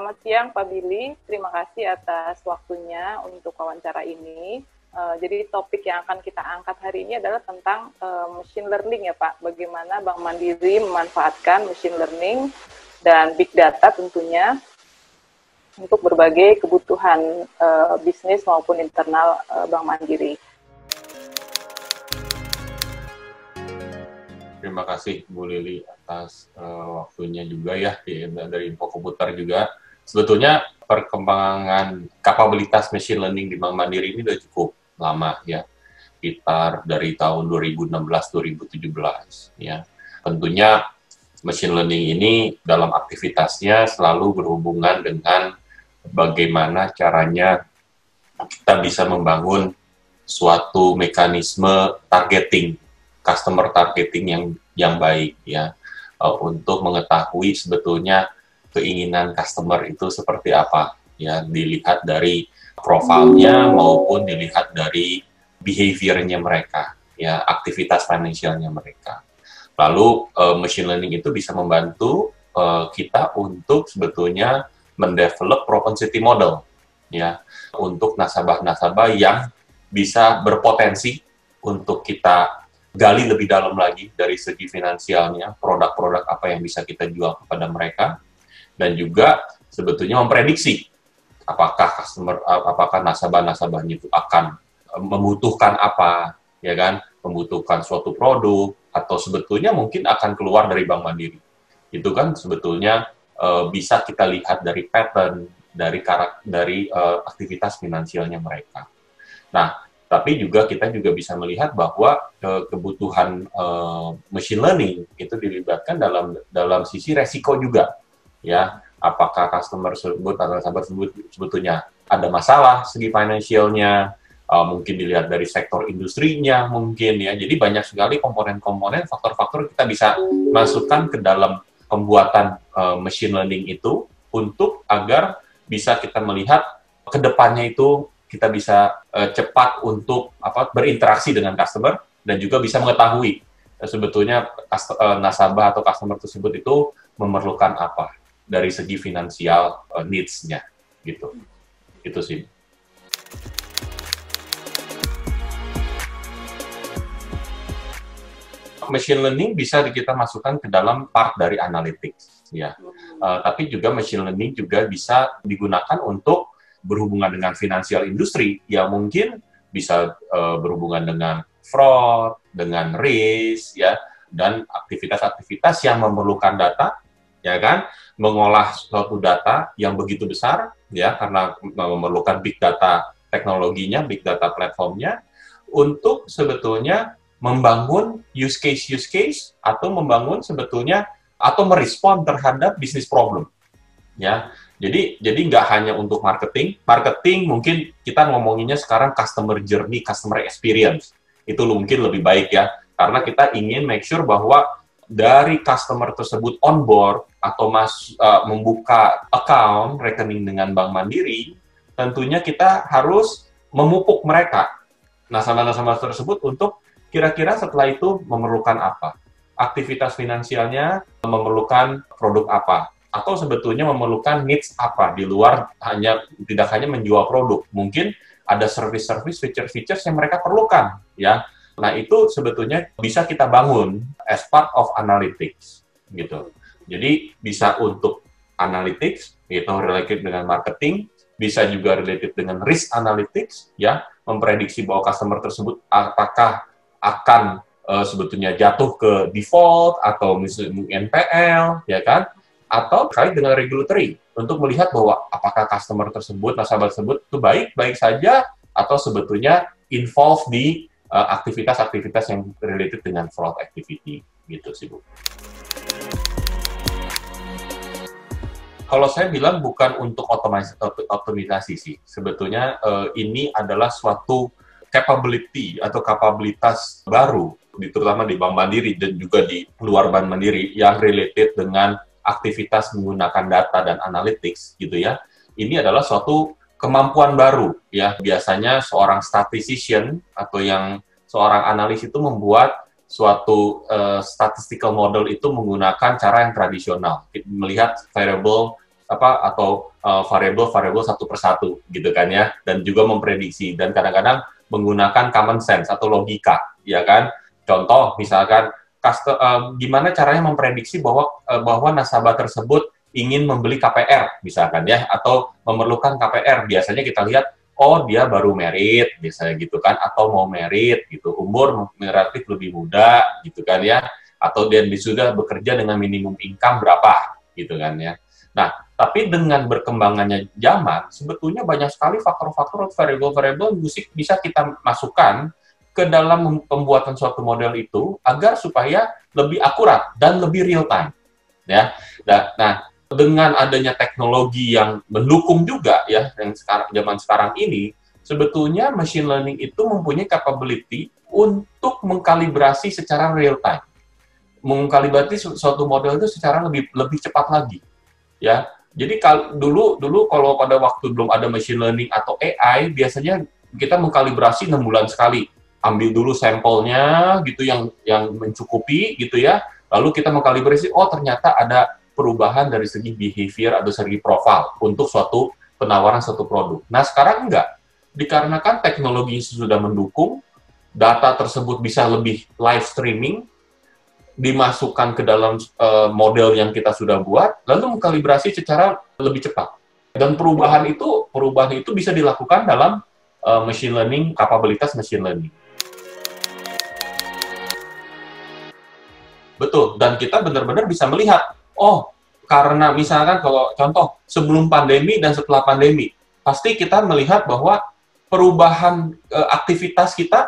Selamat siang Pak Billy, terima kasih atas waktunya untuk wawancara ini. Jadi topik yang akan kita angkat hari ini adalah tentang machine learning ya Pak. Bagaimana Bank Mandiri memanfaatkan machine learning dan big data tentunya untuk berbagai kebutuhan bisnis maupun internal Bank Mandiri. Terima kasih Bu Lili atas waktunya juga ya dari Info Komputer juga. Sebetulnya perkembangan kapabilitas machine learning di Bank Mandiri ini sudah cukup lama ya, sekitar dari tahun 2016-2017 ya. Tentunya machine learning ini dalam aktivitasnya selalu berhubungan dengan bagaimana caranya kita bisa membangun suatu mekanisme targeting, customer targeting yang baik ya, untuk mengetahui sebetulnya keinginan customer itu seperti apa ya, dilihat dari profilnya maupun dilihat dari behavior-nya mereka ya, aktivitas finansialnya mereka. Lalu machine learning itu bisa membantu kita untuk sebetulnya mendevelop propensity model ya, untuk nasabah-nasabah yang bisa berpotensi untuk kita gali lebih dalam lagi dari segi finansialnya, produk-produk apa yang bisa kita jual kepada mereka, dan juga sebetulnya memprediksi apakah nasabah-nasabahnya itu akan membutuhkan apa, ya kan, membutuhkan suatu produk, atau sebetulnya mungkin akan keluar dari Bank Mandiri. Itu kan sebetulnya bisa kita lihat dari pattern, dari aktivitas finansialnya mereka. Nah, tapi juga kita juga bisa melihat bahwa kebutuhan machine learning itu dilibatkan dalam sisi resiko juga, ya. Apakah customer tersebut atau nasabah tersebut sebetulnya ada masalah segi finansialnya, mungkin dilihat dari sektor industrinya mungkin ya. Jadi banyak sekali komponen-komponen, faktor-faktor kita bisa masukkan ke dalam pembuatan machine learning itu untuk agar bisa kita melihat ke depannya itu kita bisa cepat untuk berinteraksi dengan customer dan juga bisa mengetahui sebetulnya nasabah atau customer tersebut itu memerlukan apa dari segi finansial needs-nya gitu. Itu sih. Machine learning bisa kita masukkan ke dalam part dari analytics ya. Tapi juga machine learning juga bisa digunakan untuk berhubungan dengan finansial industri yang mungkin bisa berhubungan dengan fraud, dengan risk ya, dan aktivitas-aktivitas yang memerlukan data, ya kan, mengolah suatu data yang begitu besar ya, karena memerlukan big data teknologinya, big data platformnya, untuk sebetulnya membangun use case atau membangun sebetulnya atau merespon terhadap bisnis problem ya. Jadi nggak hanya untuk marketing mungkin kita ngomonginnya sekarang customer journey, customer experience itu mungkin lebih baik ya, karena kita ingin make sure bahwa dari customer tersebut on board atau membuka account rekening dengan Bank Mandiri, tentunya kita harus memupuk mereka, nasabah-nasabah tersebut, untuk kira-kira setelah itu memerlukan apa, aktivitas finansialnya memerlukan produk apa, atau sebetulnya memerlukan needs apa di luar tidak hanya menjual produk, mungkin ada service-service, feature-features yang mereka perlukan ya. Nah, itu sebetulnya bisa kita bangun as part of analytics, gitu. Jadi, bisa untuk analytics, itu related dengan marketing, bisa juga related dengan risk analytics, ya, memprediksi bahwa customer tersebut apakah akan sebetulnya jatuh ke default, atau misalnya NPL, ya kan? Atau terkait dengan regulatory, untuk melihat bahwa apakah customer tersebut, nasabah tersebut, itu baik-baik saja, atau sebetulnya involve di aktivitas-aktivitas yang related dengan fraud activity, gitu sih Bu. Kalau saya bilang bukan untuk otomatisasi sih, sebetulnya ini adalah suatu capability atau kapabilitas baru, terutama di Bank Mandiri dan juga di luar Bank Mandiri, yang related dengan aktivitas menggunakan data dan analytics, gitu ya. Ini adalah suatu kemampuan baru ya. Biasanya seorang statistician atau seorang analis itu membuat suatu statistical model itu menggunakan cara yang tradisional, melihat variable variabel-variabel satu persatu gitu kan ya, dan juga memprediksi, dan kadang-kadang menggunakan common sense atau logika, ya kan. Contoh misalkan gimana caranya memprediksi bahwa nasabah tersebut ingin membeli KPR misalkan ya, atau memerlukan KPR. Biasanya kita lihat, oh dia baru merit biasanya gitu kan, atau mau merit gitu, umur relatif lebih muda gitu kan ya, atau dia sudah bekerja dengan minimum income berapa gitu kan ya. Nah, tapi dengan berkembangannya zaman, sebetulnya banyak sekali faktor-faktor atau variabel-variabel musik bisa kita masukkan ke dalam pembuatan suatu model itu agar supaya lebih akurat dan lebih real time, ya. Nah, dengan adanya teknologi yang mendukung juga ya, yang zaman sekarang ini, sebetulnya machine learning itu mempunyai capability untuk mengkalibrasi secara real time, mengkalibrasi suatu model itu secara lebih cepat lagi, ya. Jadi dulu kalau pada waktu belum ada machine learning atau AI, biasanya kita mengkalibrasi 6 bulan sekali. Ambil dulu sampelnya gitu yang mencukupi gitu ya. Lalu kita mengkalibrasi, oh ternyata ada perubahan dari segi behavior atau segi profile untuk suatu penawaran suatu produk. Nah, sekarang enggak. Dikarenakan teknologi sudah mendukung, data tersebut bisa lebih live streaming, dimasukkan ke dalam model yang kita sudah buat, lalu mengkalibrasi secara lebih cepat. Dan perubahan itu bisa dilakukan dalam machine learning, kapabilitas machine learning. Betul, dan kita benar-benar bisa melihat, oh, karena misalkan kalau contoh, sebelum pandemi dan setelah pandemi, pasti kita melihat bahwa perubahan aktivitas kita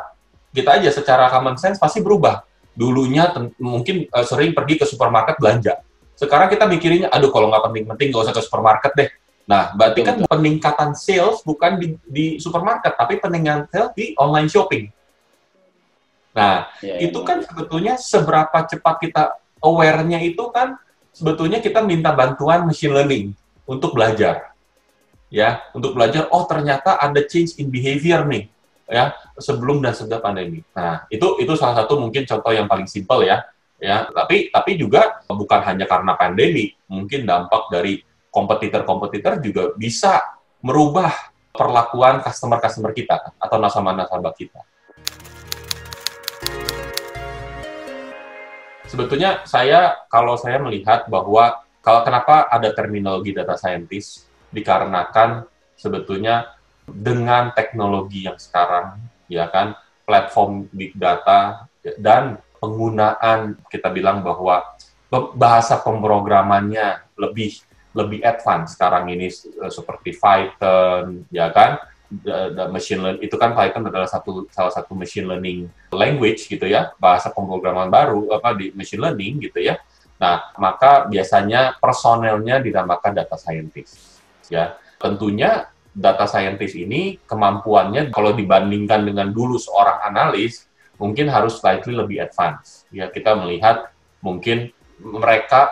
aja secara common sense pasti berubah. Dulunya mungkin sering pergi ke supermarket belanja. Sekarang kita mikirinnya, aduh kalau nggak penting-penting nggak usah ke supermarket deh. Nah, berarti kan peningkatan sales bukan di supermarket, tapi peningkatan sales di online shopping. Nah, itu kan sebetulnya seberapa cepat kita aware-nya itu kan sebetulnya kita minta bantuan machine learning untuk belajar. Ya, untuk belajar, oh ternyata ada change in behavior nih, ya, sebelum dan setelah pandemi. Nah, itu salah satu mungkin contoh yang paling simpel ya. Ya, tapi juga bukan hanya karena pandemi, mungkin dampak dari kompetitor-kompetitor juga bisa merubah perlakuan customer-customer kita atau nasabah-nasabah kita. Sebetulnya kalau saya melihat bahwa kenapa ada terminologi data scientist, dikarenakan sebetulnya dengan teknologi yang sekarang, ya kan, platform big data dan penggunaan, kita bilang bahwa bahasa pemrogramannya lebih advance sekarang ini, seperti Python, ya kan, machine learning itu kan, Python adalah salah satu machine learning language gitu ya, bahasa pemrograman baru di machine learning gitu ya. Nah, maka biasanya personelnya dinamakan data scientist. Ya, tentunya data scientist ini kemampuannya kalau dibandingkan dengan dulu seorang analis mungkin harus slightly lebih advance. Ya, kita melihat mungkin mereka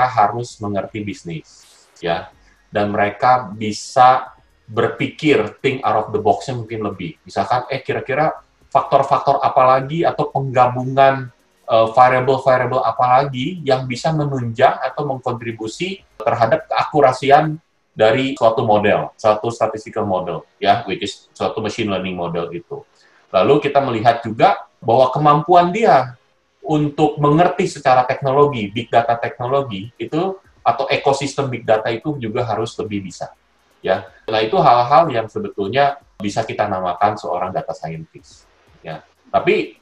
harus mengerti bisnis, ya, dan mereka bisa berpikir think out of the box-nya mungkin lebih. Misalkan, kira-kira faktor-faktor apa lagi atau penggabungan variable-variable apa lagi yang bisa menunjang atau mengkontribusi terhadap keakurasian dari suatu model, suatu statistical model, ya, which is suatu machine learning model itu. Lalu kita melihat juga bahwa kemampuan dia untuk mengerti secara teknologi, big data teknologi itu atau ekosistem big data itu juga harus lebih bisa. Ya, nah itu hal-hal yang sebetulnya bisa kita namakan seorang data scientist. Ya, tapi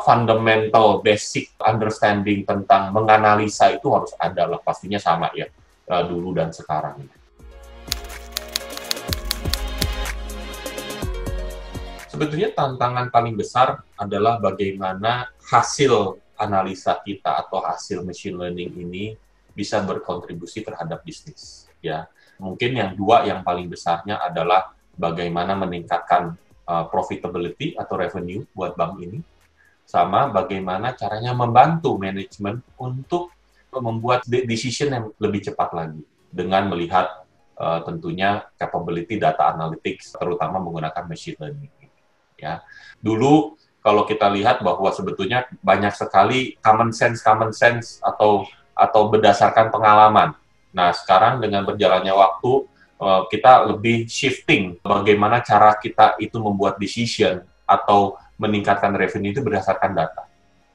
fundamental basic understanding tentang menganalisa itu harus ada lah, pastinya sama ya dulu dan sekarang. Sebetulnya tantangan paling besar adalah bagaimana hasil analisa kita atau hasil machine learning ini bisa berkontribusi terhadap bisnis. Ya, mungkin dua yang paling besarnya adalah bagaimana meningkatkan profitability atau revenue buat bank ini, sama bagaimana caranya membantu manajemen untuk membuat decision yang lebih cepat lagi dengan melihat tentunya capability data analytics, terutama menggunakan machine learning. Ya, dulu kalau kita lihat bahwa sebetulnya banyak sekali common sense atau berdasarkan pengalaman. Nah, sekarang dengan berjalannya waktu, kita lebih shifting bagaimana cara kita itu membuat decision atau meningkatkan revenue itu berdasarkan data.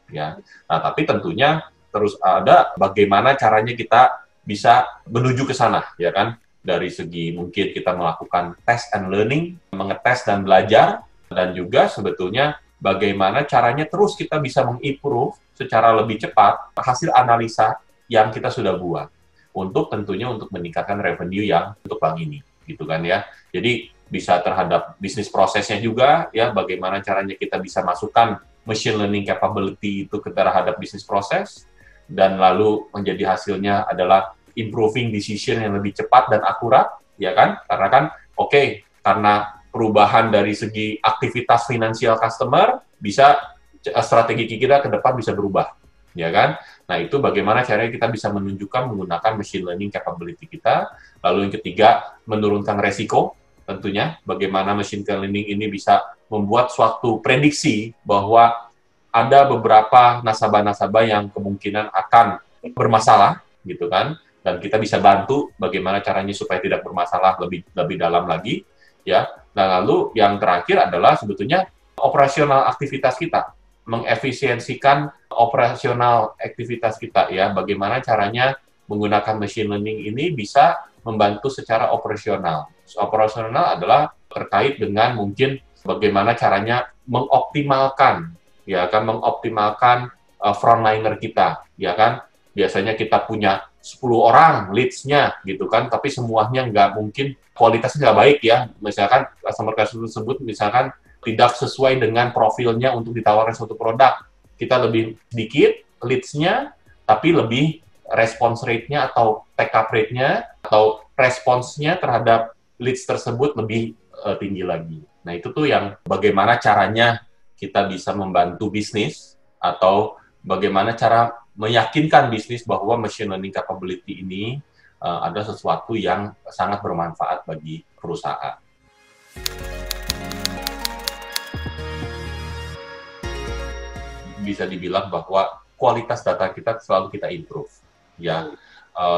Ya. Nah, tapi tentunya terus ada bagaimana caranya kita bisa menuju ke sana, ya kan? Dari segi mungkin kita melakukan test and learning, mengetes dan belajar, dan juga sebetulnya bagaimana caranya terus kita bisa mengimprove secara lebih cepat hasil analisa yang kita sudah buat untuk tentunya untuk meningkatkan revenue yang untuk bank ini, gitu kan ya. Jadi bisa terhadap bisnis prosesnya juga, ya bagaimana caranya kita bisa masukkan machine learning capability itu ke terhadap bisnis proses, dan lalu menjadi hasilnya adalah improving decision yang lebih cepat dan akurat, ya kan? Karena kan, karena perubahan dari segi aktivitas finansial customer, bisa strategi kita ke depan bisa berubah, ya kan? Nah, itu bagaimana caranya kita bisa menunjukkan menggunakan machine learning capability kita. Lalu yang ketiga, menurunkan resiko, tentunya bagaimana machine learning ini bisa membuat suatu prediksi bahwa ada beberapa nasabah-nasabah yang kemungkinan akan bermasalah, gitu kan? Dan kita bisa bantu bagaimana caranya supaya tidak bermasalah lebih dalam lagi, ya. Nah, lalu yang terakhir adalah sebetulnya operasional aktivitas kita, mengefisiensikan operasional aktivitas kita, ya. Bagaimana caranya menggunakan machine learning ini bisa membantu secara operasional. Operasional adalah terkait dengan mungkin bagaimana caranya mengoptimalkan, ya kan, mengoptimalkan frontliner kita, ya kan. Biasanya kita punya 10 orang leads-nya, gitu kan, tapi semuanya nggak mungkin, kualitasnya nggak baik, ya. Misalkan customer tersebut misalkan tidak sesuai dengan profilnya untuk ditawarkan suatu produk. Kita lebih sedikit leads-nya, tapi lebih response rate-nya atau take-up rate-nya atau responsnya terhadap leads tersebut lebih tinggi lagi. Nah, itu tuh yang bagaimana caranya kita bisa membantu bisnis atau bagaimana cara meyakinkan bisnis bahwa machine learning capability ini ada sesuatu yang sangat bermanfaat bagi perusahaan. Bisa dibilang bahwa kualitas data kita selalu kita improve. Ya,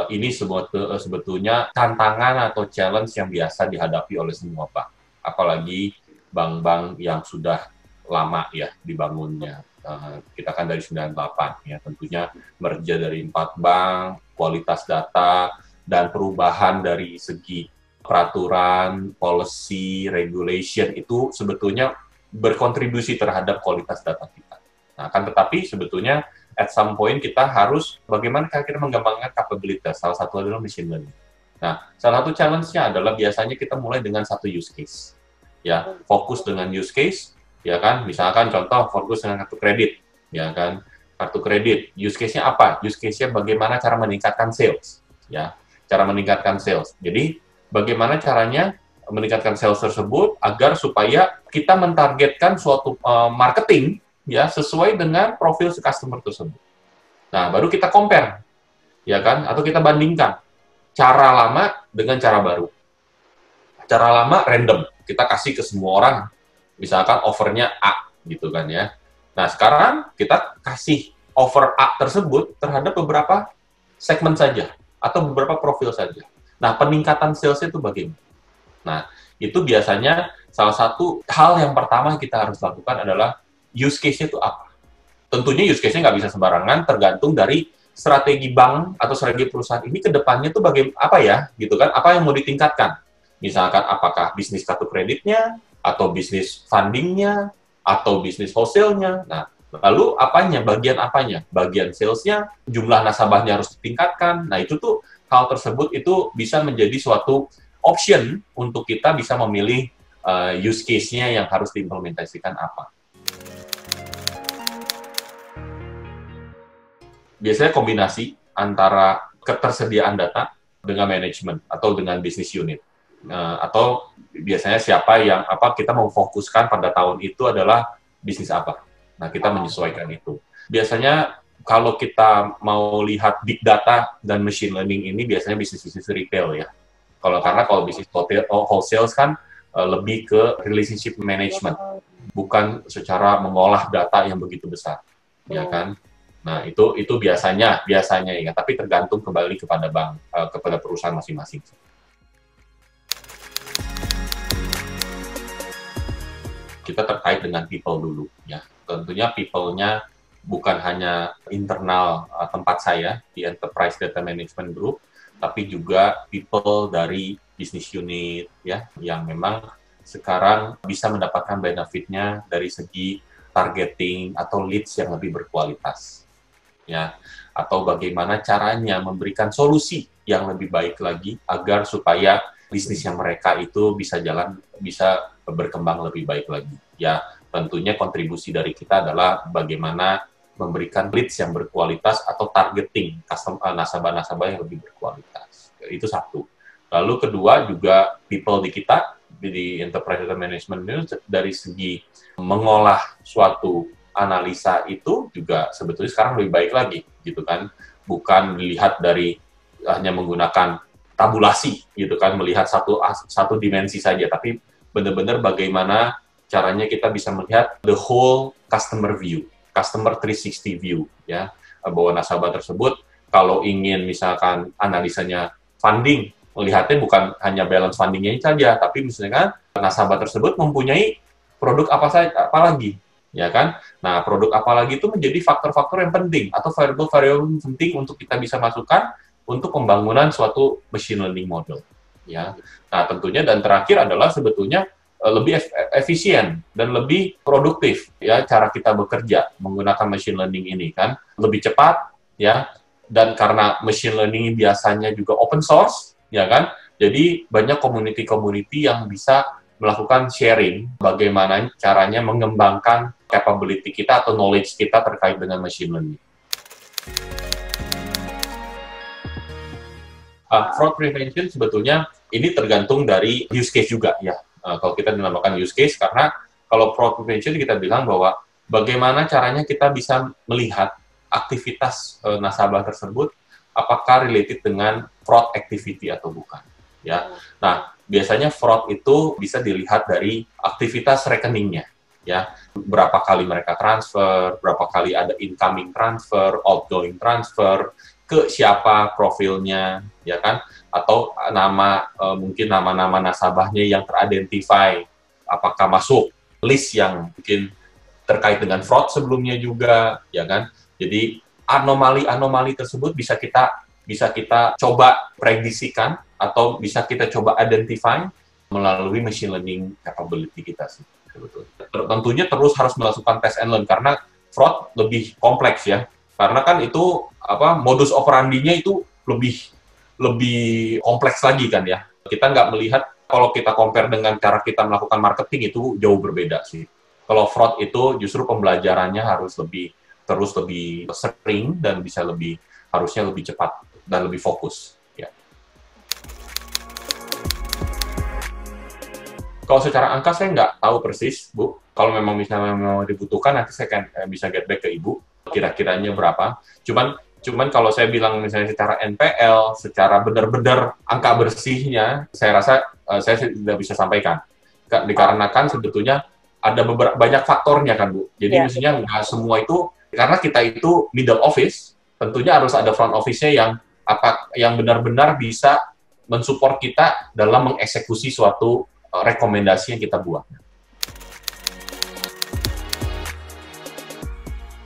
ini sebetulnya tantangan atau challenge yang biasa dihadapi oleh semua bank, apalagi bank-bank yang sudah lama ya dibangunnya. Kita kan dari 98 ya, tentunya merger dari 4 bank, kualitas data dan perubahan dari segi peraturan, policy, regulation itu sebetulnya berkontribusi terhadap kualitas data kita. Nah, kan tetapi sebetulnya at some point kita harus bagaimana kita mengembangkan kapabilitas, salah satu adalah machine learning. Nah, salah satu challenge-nya adalah biasanya kita mulai dengan satu use case. Ya, fokus dengan use case, ya kan? Misalkan contoh fokus dengan kartu kredit, ya kan? Kartu kredit, use case-nya apa? Use case-nya bagaimana cara meningkatkan sales, ya. Cara meningkatkan sales. Jadi, bagaimana caranya meningkatkan sales tersebut agar supaya kita mentargetkan suatu marketing ya sesuai dengan profil si customer tersebut. Nah, baru kita compare, ya kan? Atau kita bandingkan cara lama dengan cara baru. Cara lama random, kita kasih ke semua orang, misalkan offernya A, gitu kan ya. Nah, sekarang kita kasih offer A tersebut terhadap beberapa segmen saja, atau beberapa profil saja. Nah, peningkatan sales-nya itu bagaimana? Nah, itu biasanya salah satu hal yang pertama kita harus lakukan adalah use case-nya itu apa? Tentunya use case-nya nggak bisa sembarangan, tergantung dari strategi bank atau strategi perusahaan ini ke depannya tuh apa ya, gitu kan? Apa yang mau ditingkatkan? Misalkan apakah bisnis kartu kreditnya, atau bisnis funding-nya, atau bisnis wholesale-nya. Nah, lalu apanya? Bagian apanya? Bagian sales-nya, jumlah nasabahnya harus ditingkatkan. Nah, itu tuh hal tersebut itu bisa menjadi suatu option untuk kita bisa memilih use case-nya yang harus diimplementasikan apa. Biasanya kombinasi antara ketersediaan data dengan manajemen atau dengan bisnis unit. Atau biasanya kita memfokuskan pada tahun itu adalah bisnis apa. Nah, kita menyesuaikan itu. Biasanya kalau kita mau lihat big data dan machine learning ini biasanya bisnis retail ya. Karena kalau bisnis wholesale kan lebih ke relationship management, bukan secara mengolah data yang begitu besar, ya kan? Nah, itu biasanya ya, tapi tergantung kembali kepada bank, kepada perusahaan masing-masing. Kita terkait dengan people dulu, ya. Tentunya people-nya bukan hanya internal tempat saya di Enterprise Data Management Group, tapi juga people dari business unit, ya, yang memang sekarang bisa mendapatkan benefit-nya dari segi targeting atau leads yang lebih berkualitas, ya, atau bagaimana caranya memberikan solusi yang lebih baik lagi agar supaya bisnis yang mereka itu bisa berkembang lebih baik lagi. Ya, tentunya kontribusi dari kita adalah bagaimana memberikan leads yang berkualitas atau targeting nasabah-nasabah yang lebih berkualitas. Itu satu. Lalu kedua juga people di kita di Enterprise Data Management dari segi mengolah suatu analisa itu juga sebetulnya sekarang lebih baik lagi, gitu kan? Bukan dilihat dari hanya menggunakan tabulasi, gitu kan, melihat satu dimensi saja, tapi benar-benar bagaimana caranya kita bisa melihat the whole customer view, customer 360 view, ya, bahwa nasabah tersebut kalau ingin misalkan analisanya funding, melihatnya bukan hanya balance fundingnya saja, tapi misalkan nasabah tersebut mempunyai produk apa lagi, ya kan? Nah, produk apa lagi itu menjadi faktor-faktor yang penting atau variable-variable penting untuk kita bisa masukkan untuk pembangunan suatu machine learning model, ya. Nah, tentunya dan terakhir adalah sebetulnya lebih efisien dan lebih produktif, ya, cara kita bekerja menggunakan machine learning ini kan lebih cepat, ya, dan karena machine learning biasanya juga open source, ya kan, jadi banyak community yang bisa melakukan sharing bagaimana caranya mengembangkan capability kita atau knowledge kita terkait dengan machine learning. Fraud prevention sebetulnya ini tergantung dari use case juga, ya. Kalau kita dinamakan use case, karena kalau fraud prevention kita bilang bahwa bagaimana caranya kita bisa melihat aktivitas nasabah tersebut apakah related dengan fraud activity atau bukan, ya. Nah, biasanya fraud itu bisa dilihat dari aktivitas rekeningnya, ya. Berapa kali mereka transfer, berapa kali ada incoming transfer, outgoing transfer, ke siapa profilnya, ya kan? Atau mungkin nama-nama nasabahnya yang teridentify, apakah masuk list yang mungkin terkait dengan fraud sebelumnya juga, ya kan? Jadi anomali-anomali tersebut bisa kita coba prediksikan atau bisa kita coba identify melalui machine learning capability kita sih. Tentunya terus harus melakukan test and learn karena fraud lebih kompleks, ya. Karena kan itu modus operandinya itu lebih kompleks lagi kan, ya. Kita nggak melihat kalau kita compare dengan cara kita melakukan marketing itu jauh berbeda sih. Kalau fraud itu justru pembelajarannya harus lebih sering dan harusnya lebih cepat dan lebih fokus, ya. Kalau secara angka saya nggak tahu persis, Bu. Kalau memang misalnya mau dibutuhkan nanti saya kan bisa get back ke Ibu kira-kiranya berapa. Cuman kalau saya bilang misalnya secara NPL, secara benar-benar angka bersihnya, saya rasa saya tidak bisa sampaikan. Dikarenakan sebetulnya ada banyak faktornya kan, Bu. Jadi mestinya nggak semua itu, karena kita itu middle office, tentunya harus ada front office-nya yang benar-benar bisa mensupport kita dalam mengeksekusi suatu rekomendasi yang kita buat.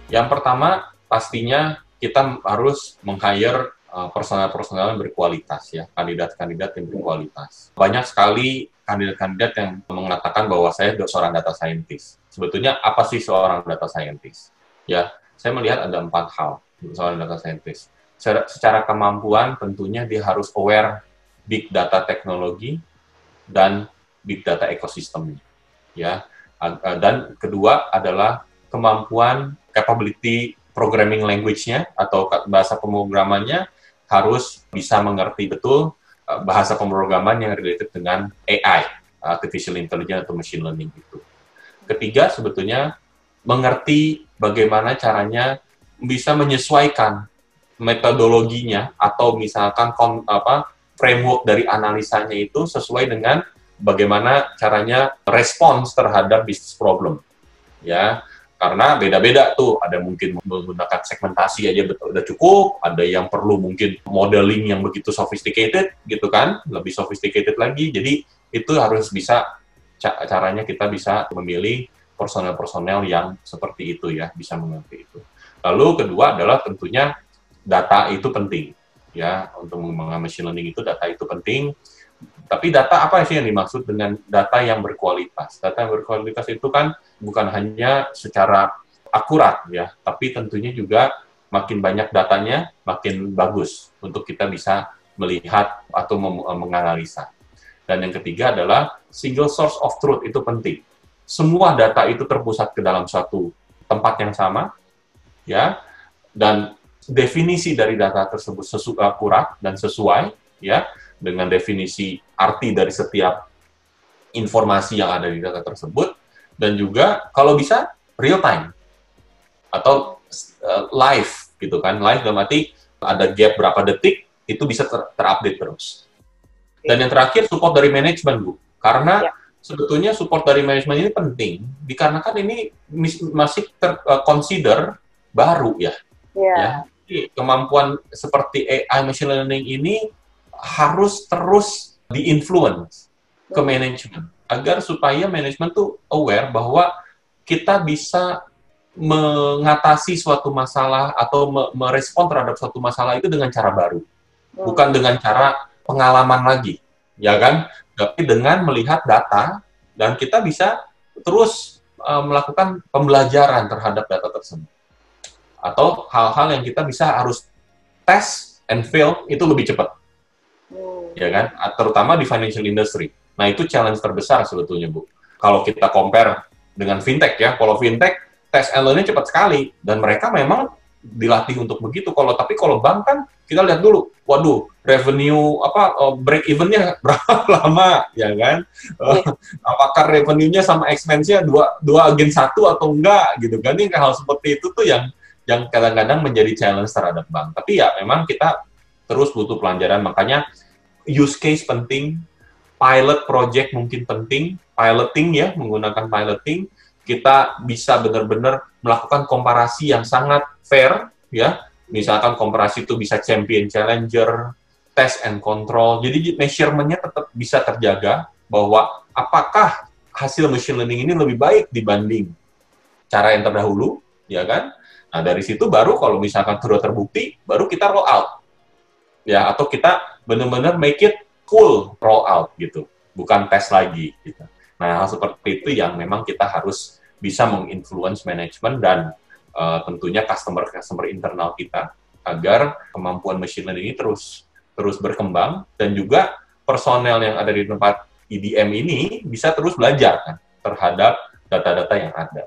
Yang pertama, pastinya kita harus meng-hire personal-personal yang berkualitas, ya, kandidat-kandidat yang berkualitas. Banyak sekali kandidat-kandidat yang mengatakan bahwa saya seorang data scientist. Sebetulnya apa sih seorang data scientist? Ya, saya melihat ada 4 hal seorang data scientist. Secara kemampuan tentunya dia harus aware big data teknologi dan big data ekosistemnya, ya. Dan kedua adalah kemampuan capability programming language-nya atau bahasa pemrogramannya harus bisa mengerti betul bahasa pemrograman yang related dengan AI, artificial intelligence atau machine learning itu. Ketiga, sebetulnya mengerti bagaimana caranya bisa menyesuaikan metodologinya atau misalkan framework dari analisanya itu sesuai dengan bagaimana caranya respons terhadap business problem, ya. Karena beda-beda tuh, ada mungkin menggunakan segmentasi aja udah cukup, ada yang perlu mungkin modeling yang begitu sophisticated gitu kan, lebih sophisticated lagi. Jadi itu harus bisa, caranya kita bisa memilih personel-personel yang seperti itu ya, bisa mengerti itu. Lalu kedua adalah tentunya data itu penting ya, untuk mengembangkan machine learning itu data itu penting. Tapi data apa sih yang dimaksud dengan data yang berkualitas? Data yang berkualitas itu kan bukan hanya secara akurat ya, tapi tentunya juga makin banyak datanya, makin bagus untuk kita bisa melihat atau menganalisa. Dan yang ketiga adalah single source of truth itu penting. Semua data itu terpusat ke dalam suatu tempat yang sama, ya, dan definisi dari data tersebut akurat dan sesuai, ya, dengan definisi arti dari setiap informasi yang ada di data tersebut, dan juga kalau bisa real time atau live gitu kan, live dalam arti ada gap berapa detik itu bisa terupdate terus. Dan yang terakhir support dari manajemen, Bu, karena sebetulnya support dari manajemen ini penting dikarenakan ini masih consider baru ya. Ya. Jadi, kemampuan seperti AI machine learning ini harus terus di-influence ke manajemen, agar supaya manajemen tuh aware bahwa kita bisa mengatasi suatu masalah atau merespon terhadap suatu masalah itu dengan cara baru. Bukan dengan cara pengalaman lagi, ya kan? Tapi dengan melihat data, dan kita bisa terus melakukan pembelajaran terhadap data tersebut. Atau hal-hal yang kita bisa harus test and fail itu lebih cepat. Ya kan, terutama di financial industry. Nah, itu challenge terbesar sebetulnya, Bu. Kalau kita compare dengan fintech ya, kalau fintech test and learn-nya cepat sekali, dan mereka memang dilatih untuk begitu. Tapi kalau bank kan kita lihat dulu, waduh, revenue break even-nya berapa lama, ya kan? Apakah revenue-nya sama expense-nya dua agen satu atau enggak gitu kan? Ini hal seperti itu tuh yang kadang-kadang menjadi challenge terhadap bank. Tapi ya memang kita terus butuh pelajaran, makanya use case penting, pilot project mungkin penting, piloting ya, menggunakan piloting, kita bisa benar-benar melakukan komparasi yang sangat fair, ya. Misalkan komparasi itu bisa champion challenger, test and control, jadi measurement-nya tetap bisa terjaga, bahwa apakah hasil machine learning ini lebih baik dibanding cara yang terdahulu, ya kan? Nah, dari situ baru kalau misalkan sudah terbukti, baru kita roll out. Ya, atau kita benar-benar make it full roll out gitu, bukan tes lagi gitu. Nah, hal seperti itu yang memang kita harus bisa menginfluence manajemen dan tentunya customer internal kita, agar kemampuan machine learning ini terus berkembang, dan juga personel yang ada di tempat IDM ini bisa terus belajar kan, terhadap data-data yang ada.